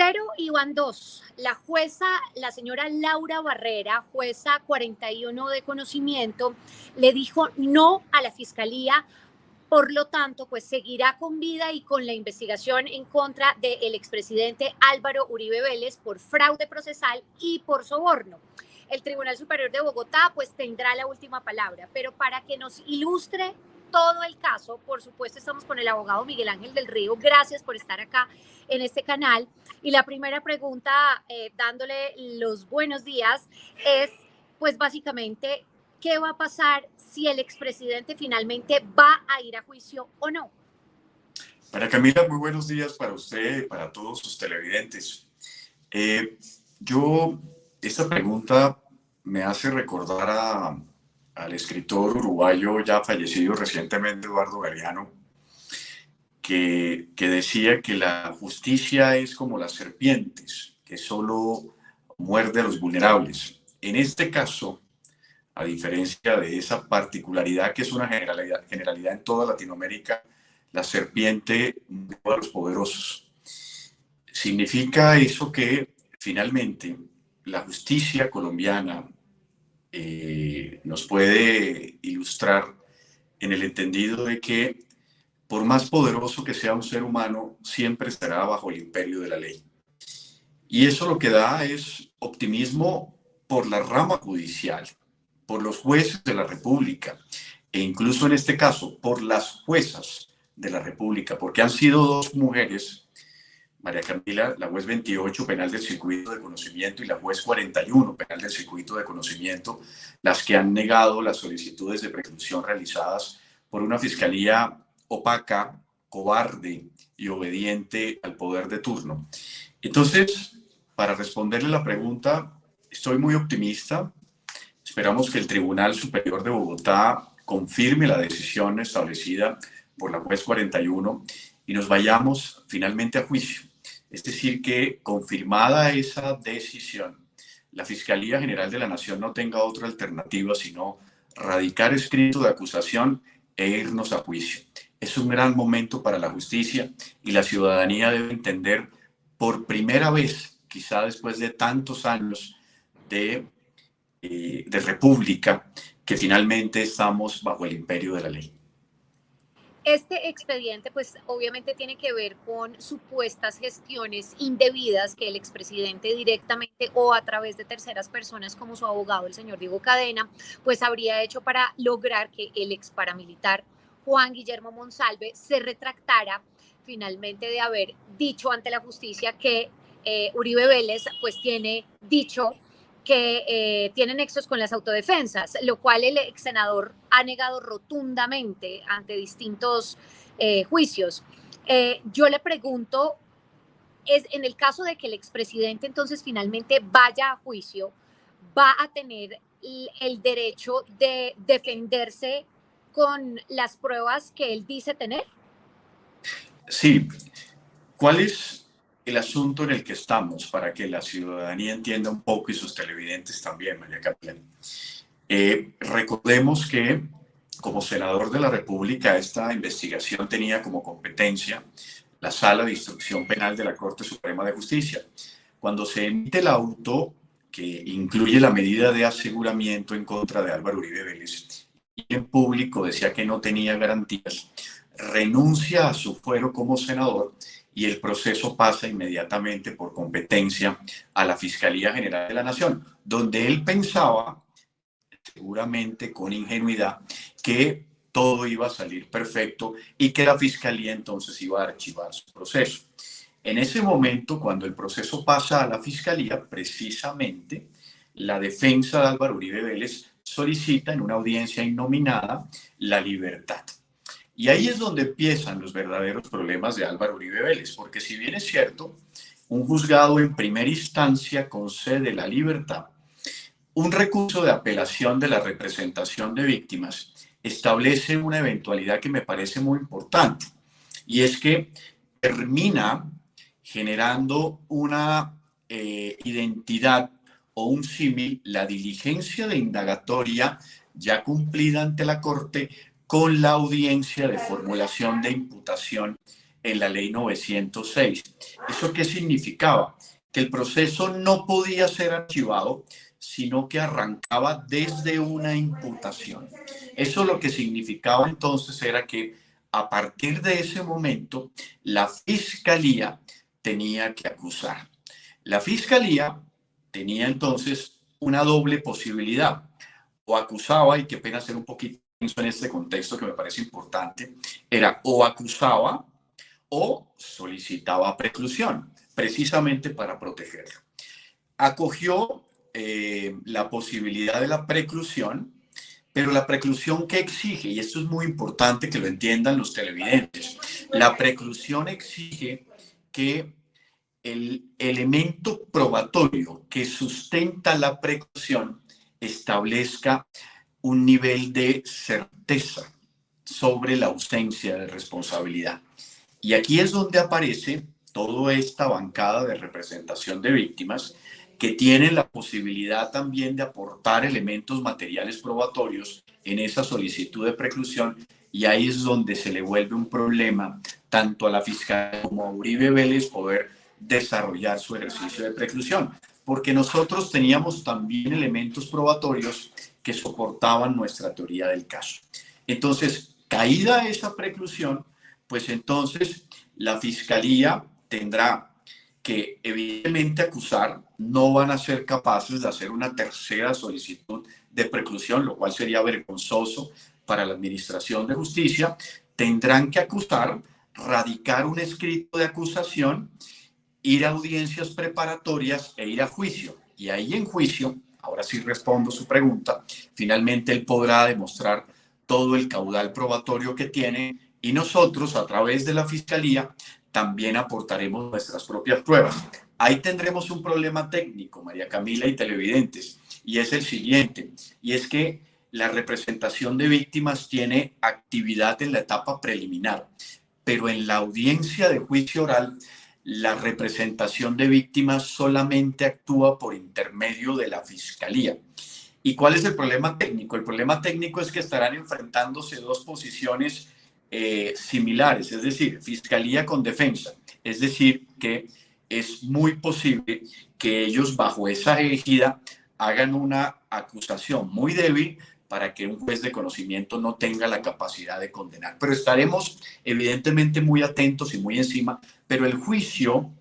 0 y van 2. La jueza, la señora Laura Barrera, jueza 41 de conocimiento, le dijo no a la fiscalía. Por lo tanto, pues seguirá con vida y con la investigación en contra del expresidente Álvaro Uribe Vélez por fraude procesal y por soborno. El Tribunal Superior de Bogotá pues tendrá la última palabra, pero para que nos ilustre todo el caso, por supuesto estamos con el abogado Miguel Ángel del Río. Gracias por estar acá en este canal. Y la primera pregunta, dándole los buenos días, es pues básicamente, ¿qué va a pasar si el expresidente finalmente va a ir a juicio o no? María Camila, muy buenos días para usted y para todos sus televidentes. Esta pregunta me hace recordar al escritor uruguayo ya fallecido recientemente, Eduardo Galeano, que decía que la justicia es como las serpientes, que solo muerde a los vulnerables. En este caso, a diferencia de esa particularidad que es una generalidad en toda Latinoamérica, la serpiente muerde a los poderosos. Significa eso que finalmente la justicia colombiana nos puede ilustrar en el entendido de que por más poderoso que sea un ser humano, siempre estará bajo el imperio de la ley. Y eso lo que da es optimismo por la rama judicial, por los jueces de la República, e incluso en este caso, por las juezas de la República, porque han sido dos mujeres, María Camila, la juez 28, penal del circuito de conocimiento, y la juez 41, penal del circuito de conocimiento, las que han negado las solicitudes de preclusión realizadas por una fiscalía opaca, cobarde y obediente al poder de turno. Entonces, para responderle la pregunta, estoy muy optimista. Esperamos que el Tribunal Superior de Bogotá confirme la decisión establecida por la juez 41 y nos vayamos finalmente a juicio. Es decir, que confirmada esa decisión, la Fiscalía General de la Nación no tenga otra alternativa sino radicar escrito de acusación e irnos a juicio. Es un gran momento para la justicia y la ciudadanía debe entender por primera vez, quizá después de tantos años de república, que finalmente estamos bajo el imperio de la ley. Este expediente, pues obviamente tiene que ver con supuestas gestiones indebidas que el expresidente directamente o a través de terceras personas como su abogado, el señor Diego Cadena, pues habría hecho para lograr que el ex paramilitar Juan Guillermo Monsalve se retractara finalmente de haber dicho ante la justicia que Uribe Vélez pues tiene dicho que tiene nexos con las autodefensas, lo cual el ex senador ha negado rotundamente ante distintos juicios. Yo le pregunto, en el caso de que el expresidente entonces finalmente vaya a juicio, ¿va a tener el derecho de defenderse con las pruebas que él dice tener? Sí. ¿Cuál es el asunto en el que estamos para que la ciudadanía entienda un poco y sus televidentes también, María Camila? Recordemos que como senador de la República esta investigación tenía como competencia la Sala de Instrucción Penal de la Corte Suprema de Justicia. Cuando se emite el auto que incluye la medida de aseguramiento en contra de Álvaro Uribe Vélez y en público decía que no tenía garantías, renuncia a su fuero como senador y el proceso pasa inmediatamente por competencia a la Fiscalía General de la Nación, donde él pensaba, seguramente con ingenuidad, que todo iba a salir perfecto y que la Fiscalía entonces iba a archivar su proceso. En ese momento, cuando el proceso pasa a la Fiscalía, precisamente la defensa de Álvaro Uribe Vélez solicita en una audiencia innominada la libertad. Y ahí es donde empiezan los verdaderos problemas de Álvaro Uribe Vélez, porque si bien es cierto, un juzgado en primera instancia concede la libertad, un recurso de apelación de la representación de víctimas establece una eventualidad que me parece muy importante, y es que termina generando una identidad o un símil, la diligencia de indagatoria ya cumplida ante la Corte, con la audiencia de formulación de imputación en la ley 906. ¿Eso qué significaba? Que el proceso no podía ser archivado, sino que arrancaba desde una imputación. Eso lo que significaba entonces era que a partir de ese momento la fiscalía tenía que acusar. La fiscalía tenía entonces una doble posibilidad. O acusaba, y qué pena hacer un poquito en este contexto que me parece importante, era o acusaba o solicitaba preclusión, precisamente para protegerlo. Acogió la posibilidad de la preclusión, pero la preclusión que exige, y esto es muy importante que lo entiendan los televidentes, la preclusión exige que el elemento probatorio que sustenta la preclusión establezca un nivel de certeza sobre la ausencia de responsabilidad. Y aquí es donde aparece toda esta bancada de representación de víctimas que tienen la posibilidad también de aportar elementos materiales probatorios en esa solicitud de preclusión, y ahí es donde se le vuelve un problema tanto a la fiscalía como a Uribe Vélez poder desarrollar su ejercicio de preclusión, porque nosotros teníamos también elementos probatorios que soportaban nuestra teoría del caso. Entonces, caída esa preclusión, pues entonces la fiscalía tendrá que evidentemente acusar, no van a ser capaces de hacer una tercera solicitud de preclusión, lo cual sería vergonzoso para la Administración de Justicia. Tendrán que acusar, radicar un escrito de acusación, ir a audiencias preparatorias e ir a juicio. Y ahí en juicio, ahora sí respondo su pregunta, finalmente él podrá demostrar todo el caudal probatorio que tiene, y nosotros a través de la Fiscalía también aportaremos nuestras propias pruebas. Ahí tendremos un problema técnico, María Camila y televidentes, y es el siguiente, y es que la representación de víctimas tiene actividad en la etapa preliminar, pero en la audiencia de juicio oral la representación de víctimas solamente actúa por intermedio de la Fiscalía. ¿Y cuál es el problema técnico? El problema técnico es que estarán enfrentándose dos posiciones similares, es decir, Fiscalía con defensa. Es decir, que es muy posible que ellos bajo esa égida hagan una acusación muy débil para que un juez de conocimiento no tenga la capacidad de condenar. Pero estaremos evidentemente muy atentos y muy encima, pero el juicio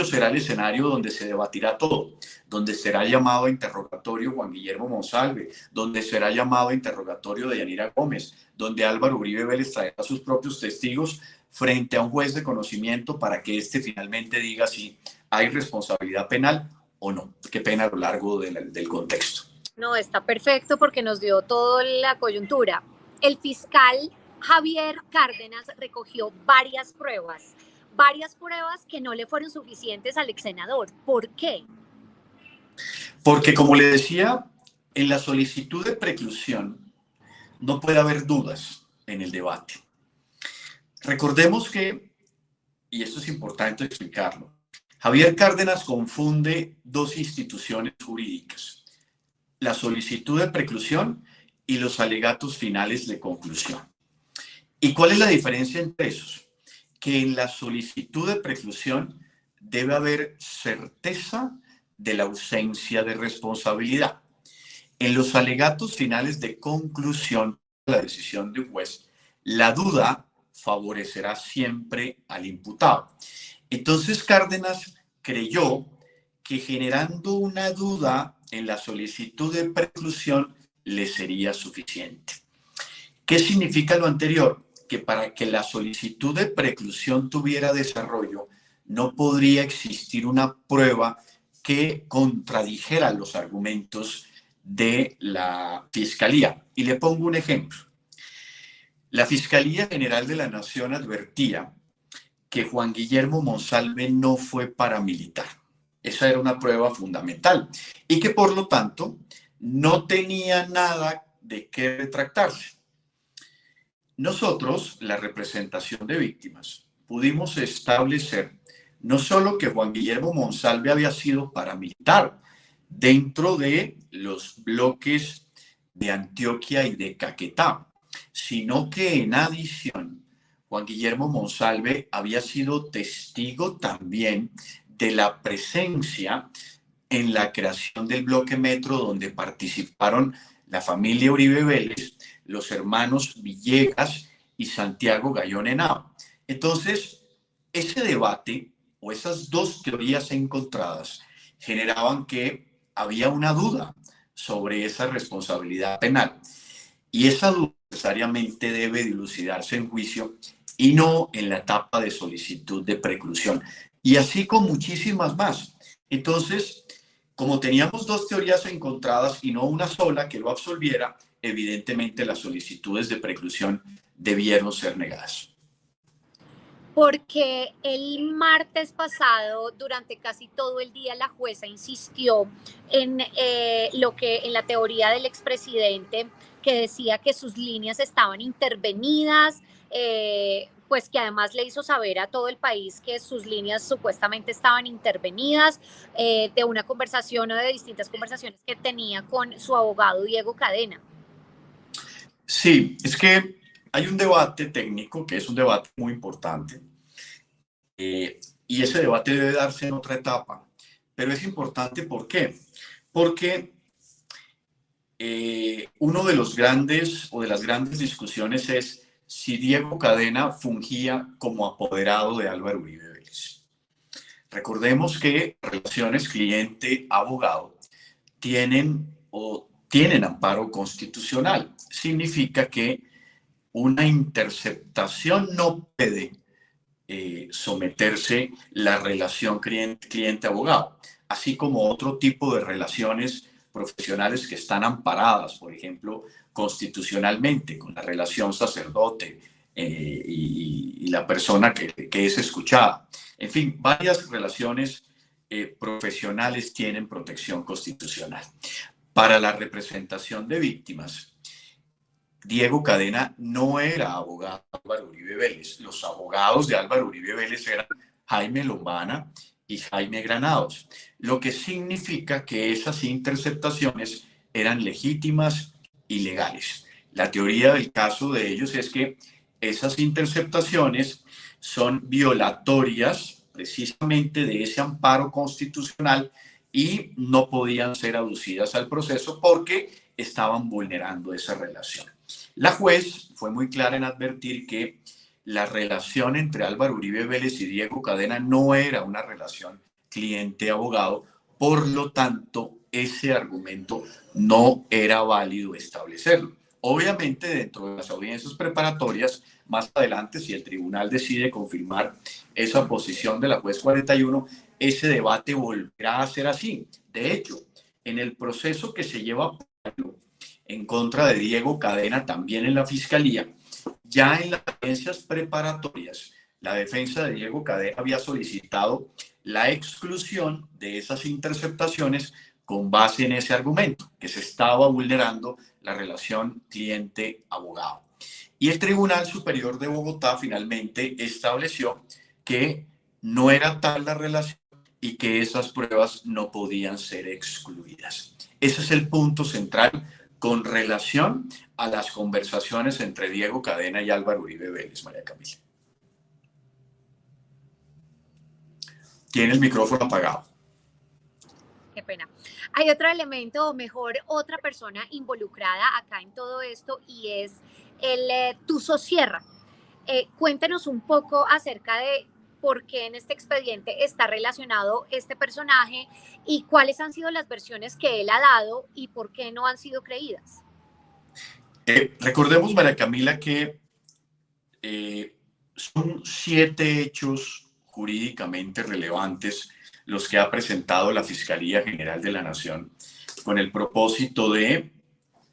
será el escenario donde se debatirá todo, donde será llamado a interrogatorio Juan Guillermo Monsalve, donde será llamado a interrogatorio Deyanira Gómez, donde Álvaro Uribe Vélez traerá sus propios testigos frente a un juez de conocimiento para que éste finalmente diga si hay responsabilidad penal o no. Qué pena a lo largo del contexto. No, está perfecto porque nos dio toda la coyuntura. El fiscal Javier Cárdenas recogió varias pruebas que no le fueron suficientes al ex senador. ¿Por qué? Porque, como le decía, en la solicitud de preclusión no puede haber dudas en el debate. Recordemos que, y esto es importante explicarlo, Javier Cárdenas confunde dos instituciones jurídicas: la solicitud de preclusión y los alegatos finales de conclusión. ¿Y cuál es la diferencia entre esos? Que en la solicitud de preclusión debe haber certeza de la ausencia de responsabilidad. En los alegatos finales de conclusión de la decisión de un juez, la duda favorecerá siempre al imputado. Entonces Cárdenas creyó que generando una duda en la solicitud de preclusión le sería suficiente. ¿Qué significa lo anterior? Que para que la solicitud de preclusión tuviera desarrollo, no podría existir una prueba que contradijera los argumentos de la Fiscalía. Y le pongo un ejemplo. La Fiscalía General de la Nación advertía que Juan Guillermo Monsalve no fue paramilitar. Esa era una prueba fundamental y que por lo tanto no tenía nada de qué retractarse. Nosotros, la representación de víctimas, pudimos establecer no solo que Juan Guillermo Monsalve había sido paramilitar dentro de los bloques de Antioquia y de Caquetá, sino que en adición Juan Guillermo Monsalve había sido testigo también de la presencia en la creación del bloque Metro, donde participaron la familia Uribe Vélez, los hermanos Villegas y Santiago Gallón Henao. Entonces, ese debate o esas dos teorías encontradas generaban que había una duda sobre esa responsabilidad penal. Y esa duda necesariamente debe dilucidarse en juicio y no en la etapa de solicitud de preclusión. Y así con muchísimas más. Entonces, como teníamos dos teorías encontradas y no una sola que lo absolviera, evidentemente las solicitudes de preclusión debieron ser negadas. Porque el martes pasado, durante casi todo el día, la jueza insistió en en la teoría del expresidente, que decía que sus líneas estaban intervenidas, pues que además le hizo saber a todo el país que sus líneas supuestamente estaban intervenidas, de una conversación o de distintas conversaciones que tenía con su abogado Diego Cadena. Sí, es que hay un debate técnico que es un debate muy importante, y ese debate debe darse en otra etapa, pero es importante. ¿Por qué? Porque uno de los grandes o de las grandes discusiones es si Diego Cadena fungía como apoderado de Álvaro Uribe Vélez. Recordemos que relaciones cliente-abogado tienen amparo constitucional. Significa que una interceptación no puede someterse la relación cliente-abogado, así como otro tipo de relaciones profesionales que están amparadas, por ejemplo, constitucionalmente, con la relación sacerdote y la persona que es escuchada. En fin, varias relaciones profesionales tienen protección constitucional. Para la representación de víctimas, Diego Cadena no era abogado de Álvaro Uribe Vélez. Los abogados de Álvaro Uribe Vélez eran Jaime Lombana y Jaime Granados, lo que significa que esas interceptaciones eran legítimas y legales. La teoría del caso de ellos es que esas interceptaciones son violatorias precisamente de ese amparo constitucional y no podían ser aducidas al proceso porque estaban vulnerando esa relación. La juez fue muy clara en advertir que la relación entre Álvaro Uribe Vélez y Diego Cadena no era una relación cliente-abogado, por lo tanto, ese argumento no era válido establecerlo. Obviamente, dentro de las audiencias preparatorias, más adelante, si el tribunal decide confirmar esa posición de la juez 41, ese debate volverá a ser así. De hecho, en el proceso que se lleva en contra de Diego Cadena, también en la Fiscalía, ya en las audiencias preparatorias, la defensa de Diego Cadena había solicitado la exclusión de esas interceptaciones con base en ese argumento, que se estaba vulnerando la relación cliente-abogado. Y el Tribunal Superior de Bogotá finalmente estableció que no era tal la relación y que esas pruebas no podían ser excluidas. Ese es el punto central con relación a las conversaciones entre Diego Cadena y Álvaro Uribe Vélez, María Camila. Tiene el micrófono apagado. Qué pena. Hay otro elemento, o mejor, otra persona involucrada acá en todo esto, y es el Tuzo Sierra. Cuéntenos un poco acerca de por qué en este expediente está relacionado este personaje y cuáles han sido las versiones que él ha dado y por qué no han sido creídas. Recordemos, María Camila, que son 7 hechos jurídicamente relevantes los que ha presentado la Fiscalía General de la Nación con el propósito de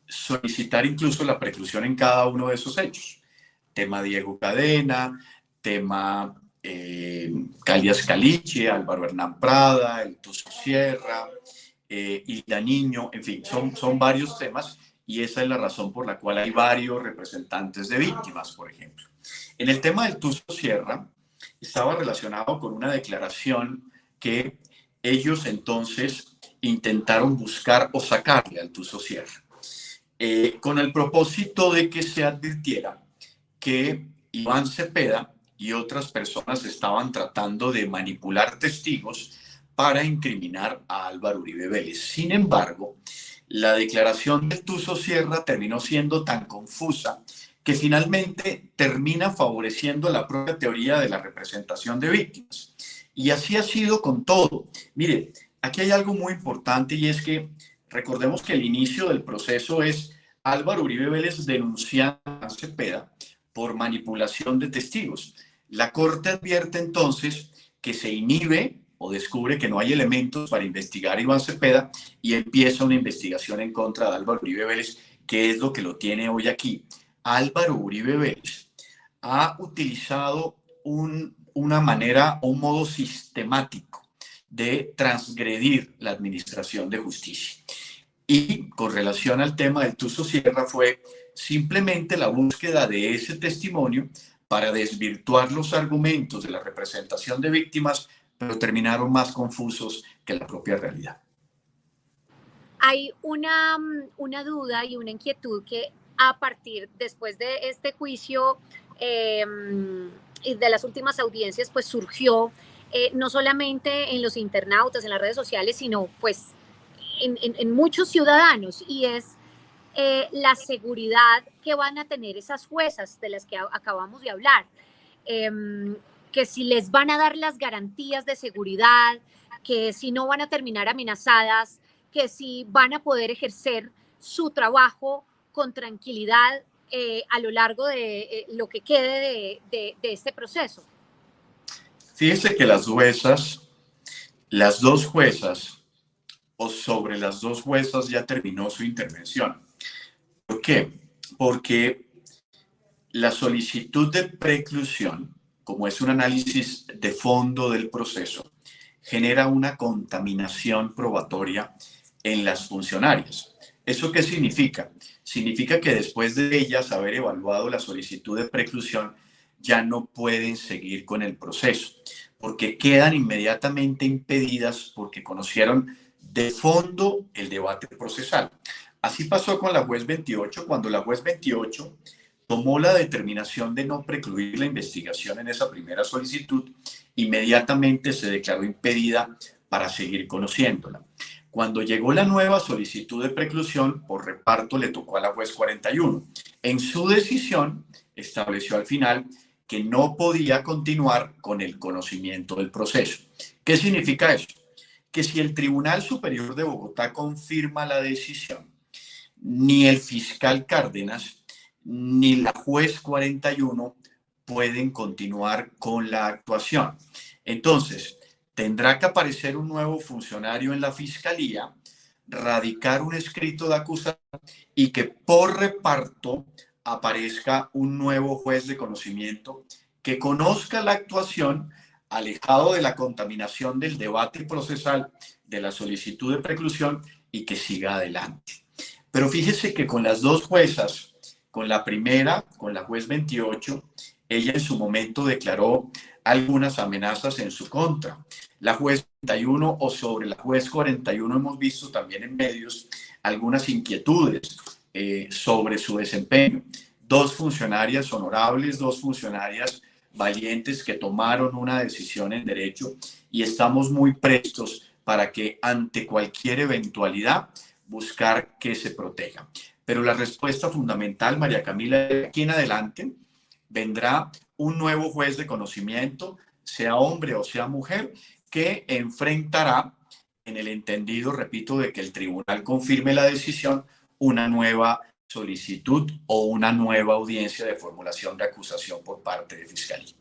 solicitar incluso la preclusión en cada uno de esos hechos. Tema Diego Cadena, tema Calias Caliche, Álvaro Hernán Prada, el Tuzo Sierra, Hilda Niño, en fin, son varios temas, y esa es la razón por la cual hay varios representantes de víctimas, por ejemplo. En el tema del Tuzo Sierra, estaba relacionado con una declaración que ellos entonces intentaron buscar o sacarle al Tuzo Sierra, con el propósito de que se advirtiera que Iván Cepeda y otras personas estaban tratando de manipular testigos para incriminar a Álvaro Uribe Vélez. Sin embargo, la declaración de Tuso Sierra terminó siendo tan confusa que finalmente termina favoreciendo la propia teoría de la representación de víctimas. Y así ha sido con todo. Mire, aquí hay algo muy importante y es que recordemos que el inicio del proceso es Álvaro Uribe Vélez denunciando a Cepeda por manipulación de testigos. La Corte advierte entonces que se inhibe o descubre que no hay elementos para investigar a Iván Cepeda y empieza una investigación en contra de Álvaro Uribe Vélez, que es lo que lo tiene hoy aquí. Álvaro Uribe Vélez ha utilizado una manera o un modo sistemático de transgredir la administración de justicia. Y con relación al tema del Tuso Sierra fue simplemente la búsqueda de ese testimonio para desvirtuar los argumentos de la representación de víctimas, pero terminaron más confusos que la propia realidad. Hay una duda y una inquietud que a partir, después de este juicio y de las últimas audiencias, pues surgió no solamente en los internautas, en las redes sociales, sino pues en muchos ciudadanos, y es la seguridad que van a tener esas juezas de las que acabamos de hablar, que si les van a dar las garantías de seguridad, que si no van a terminar amenazadas, que si van a poder ejercer su trabajo con tranquilidad a lo largo de lo que quede de este proceso. Fíjese que las dos juezas, o sobre las dos juezas ya terminó su intervención. ¿Por qué? Porque la solicitud de preclusión, como es un análisis de fondo del proceso, genera una contaminación probatoria en las funcionarias. ¿Eso qué significa? Significa que después de ellas haber evaluado la solicitud de preclusión, ya no pueden seguir con el proceso, porque quedan inmediatamente impedidas porque conocieron de fondo el debate procesal. Así pasó con la juez 28, cuando la juez 28 tomó la determinación de no precluir la investigación en esa primera solicitud, inmediatamente se declaró impedida para seguir conociéndola. Cuando llegó la nueva solicitud de preclusión, por reparto le tocó a la juez 41. En su decisión, estableció al final que no podía continuar con el conocimiento del proceso. ¿Qué significa eso? Que si el Tribunal Superior de Bogotá confirma la decisión, ni el fiscal Cárdenas ni la juez 41 pueden continuar con la actuación. Entonces, tendrá que aparecer un nuevo funcionario en la fiscalía, radicar un escrito de acusación y que por reparto aparezca un nuevo juez de conocimiento que conozca la actuación, alejado de la contaminación del debate procesal de la solicitud de preclusión, y que siga adelante. Pero fíjese que con las dos juezas, con la primera, con la juez 28, ella en su momento declaró algunas amenazas en su contra. La juez 41 o sobre la juez 41 hemos visto también en medios algunas inquietudes sobre su desempeño. Dos funcionarias honorables, dos funcionarias valientes que tomaron una decisión en derecho, y estamos muy prestos para que ante cualquier eventualidad buscar que se proteja. Pero la respuesta fundamental, María Camila, de aquí en adelante vendrá un nuevo juez de conocimiento, sea hombre o sea mujer, que enfrentará, en el entendido, repito, de que el tribunal confirme la decisión, una nueva solicitud o una nueva audiencia de formulación de acusación por parte de fiscalía.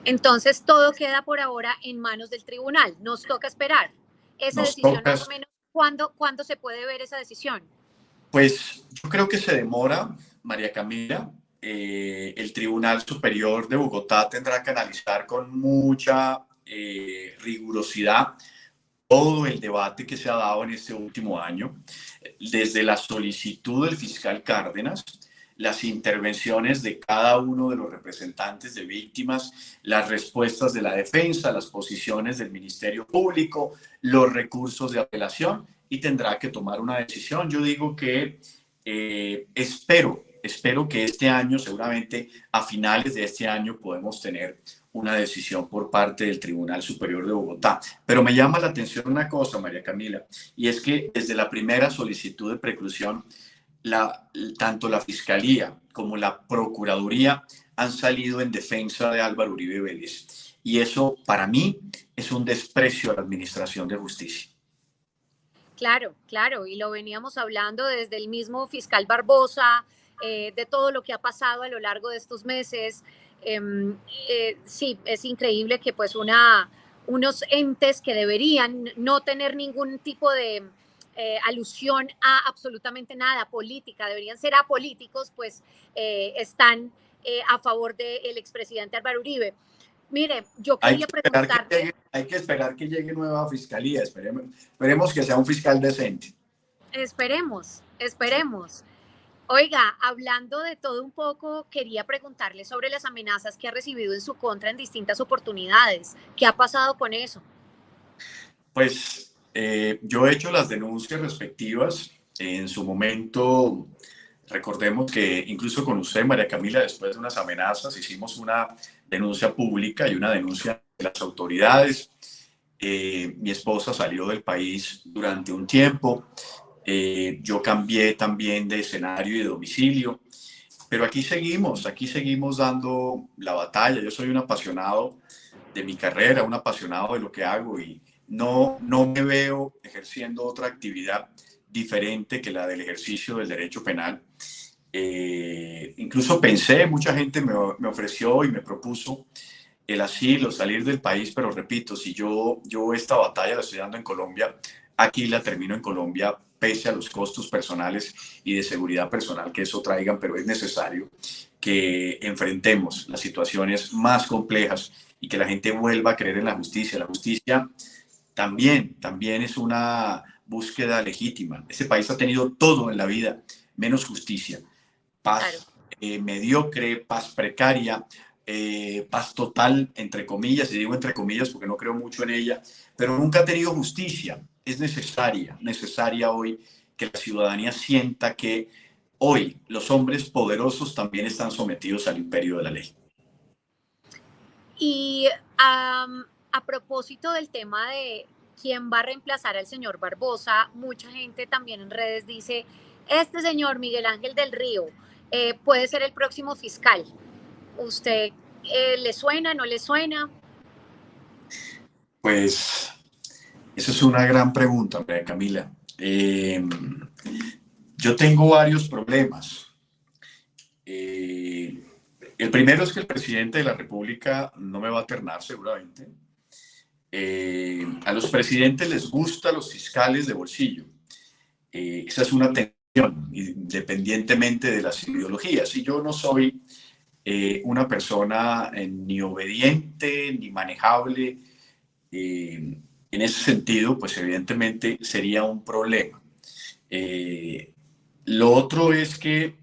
Entonces, todo queda por ahora en manos del tribunal. Nos toca esperar esa decisión, más o menos. ¿Cuándo se puede ver esa decisión? Pues yo creo que se demora, María Camila. El Tribunal Superior de Bogotá tendrá que analizar con mucha rigurosidad todo el debate que se ha dado en este último año, desde la solicitud del fiscal Cárdenas, las intervenciones de cada uno de los representantes de víctimas, las respuestas de la defensa, las posiciones del Ministerio Público, los recursos de apelación, y tendrá que tomar una decisión. Yo digo que espero espero que este año, seguramente a finales de este año, podemos tener una decisión por parte del Tribunal Superior de Bogotá. Pero me llama la atención una cosa, María Camila, y es que desde la primera solicitud de preclusión, tanto la Fiscalía como la Procuraduría han salido en defensa de Álvaro Uribe Vélez. Y eso, para mí, es un desprecio a la administración de justicia. Claro, claro, y lo veníamos hablando desde el mismo fiscal Barbosa, de todo lo que ha pasado a lo largo de estos meses. Sí, es increíble que pues unos entes que deberían no tener ningún tipo de alusión a absolutamente nada política, deberían ser apolíticos, pues están a favor del expresidente Álvaro Uribe. Mire, yo quería preguntarle. Hay que esperar que llegue nueva fiscalía. Esperemos que sea un fiscal decente. Esperemos, esperemos. Oiga, hablando de todo un poco, quería preguntarle sobre las amenazas que ha recibido en su contra en distintas oportunidades. ¿Qué ha pasado con eso? Pues yo he hecho las denuncias respectivas. En su momento, recordemos que incluso con usted, María Camila, después de unas amenazas, hicimos una denuncia pública y una denuncia de las autoridades. Mi esposa salió del país durante un tiempo. Yo cambié también de escenario y de domicilio. Pero aquí seguimos dando la batalla. Yo soy un apasionado de mi carrera, un apasionado de lo que hago y no me veo ejerciendo otra actividad diferente que la del ejercicio del derecho penal. Incluso pensé, mucha gente me ofreció y me propuso el asilo, salir del país, pero repito, si yo esta batalla la estoy dando en Colombia, aquí la termino en Colombia, pese a los costos personales y de seguridad personal que eso traigan, pero es necesario que enfrentemos las situaciones más complejas y que la gente vuelva a creer en la justicia. La justicia también es una búsqueda legítima. Este país ha tenido todo en la vida, menos justicia. Paz mediocre, paz precaria, paz total, entre comillas, y digo entre comillas porque no creo mucho en ella, pero nunca ha tenido justicia. Es necesaria hoy que la ciudadanía sienta que hoy los hombres poderosos también están sometidos al imperio de la ley. Y a propósito del tema de quién va a reemplazar al señor Barbosa, mucha gente también en redes dice, este señor Miguel Ángel del Río puede ser el próximo fiscal. ¿Usted le suena, no le suena? Pues esa es una gran pregunta, María Camila. Yo tengo varios problemas. El primero es que el presidente de la República no me va a ternar seguramente. A los presidentes les gustan los fiscales de bolsillo. Esa es una tensión, independientemente de las ideologías. Y yo no soy una persona ni obediente ni manejable. En ese sentido, pues evidentemente sería un problema. Lo otro es que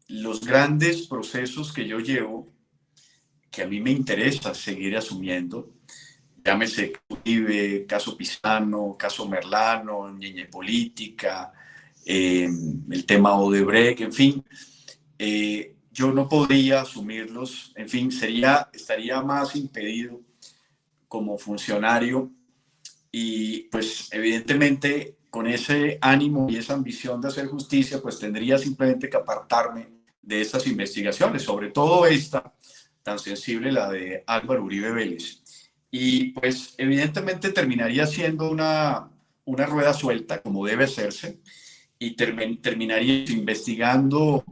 los grandes procesos que yo llevo, que a mí me interesa seguir asumiendo, llámese Uribe, caso Pisano, caso Merlano, Niña Política, el tema Odebrecht, en fin, yo no podría asumirlos, en fin, estaría más impedido como funcionario y pues evidentemente con ese ánimo y esa ambición de hacer justicia, pues tendría simplemente que apartarme de estas investigaciones, sobre todo esta tan sensible, la de Álvaro Uribe Vélez. Y pues evidentemente terminaría siendo una rueda suelta, como debe hacerse, y terminaría investigando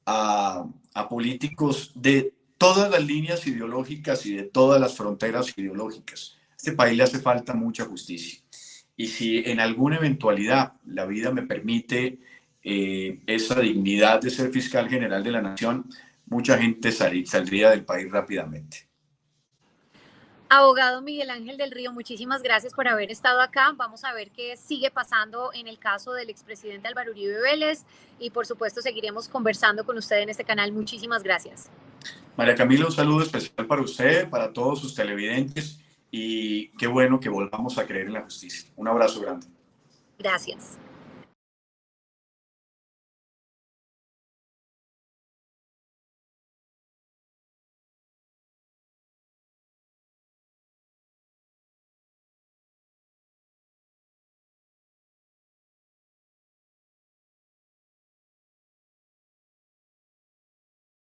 a políticos de todas las líneas ideológicas y de todas las fronteras ideológicas. A este país le hace falta mucha justicia. Y si en alguna eventualidad la vida me permite esa dignidad de ser fiscal general de la nación, mucha gente saldría del país rápidamente. Abogado Miguel Ángel del Río, muchísimas gracias por haber estado acá. Vamos a ver qué sigue pasando en el caso del expresidente Álvaro Uribe Vélez y por supuesto seguiremos conversando con usted en este canal. Muchísimas gracias. María Camila, un saludo especial para usted, para todos sus televidentes y qué bueno que volvamos a creer en la justicia. Un abrazo grande. Gracias.